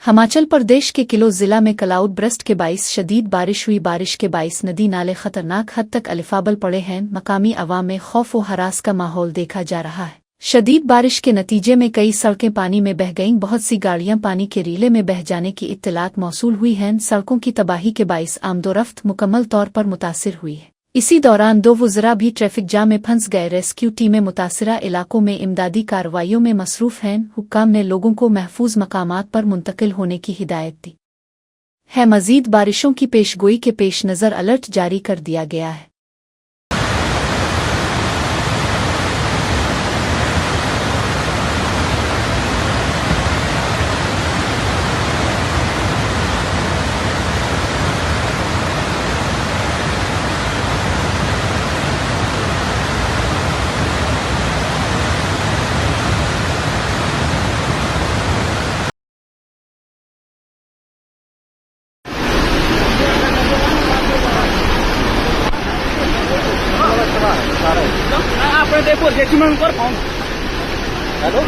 हिमाचल प्रदेश के किलो जिला में क्लाउड ब्रस्ट के बाईस शदीद बारिश हुई। बारिश के बाईस नदी नाले खतरनाक हद तक अलिफाबल पड़े हैं। मकामी अवाम में खौफ व हरास का माहौल देखा जा रहा है। शदीद बारिश के नतीजे में कई सड़कें पानी में बह गईं। बहुत सी गाड़ियां पानी के रीले में बह जाने की इत्तलात मौसूल हुई हैं। सड़कों की तबाही के बाईस आमदोरफ्त मुकम्मल तौर पर मुतासिर हुई है। इसी दौरान 2 वज़रा भी ट्रैफिक जाम में फंस गए। रेस्क्यू टीमें मुतासिरा इलाकों में इमदादी कार्रवाइयों में मसरूफ़ हैं। हुक्काम ने लोगों को महफूज मकामात पर मुंतकिल होने की हिदायत दी है। मज़ीद बारिशों की पेशगोई के पेश नज़र अलर्ट जारी कर दिया गया है। આપણે देखो जेसीमेंट पर हेलो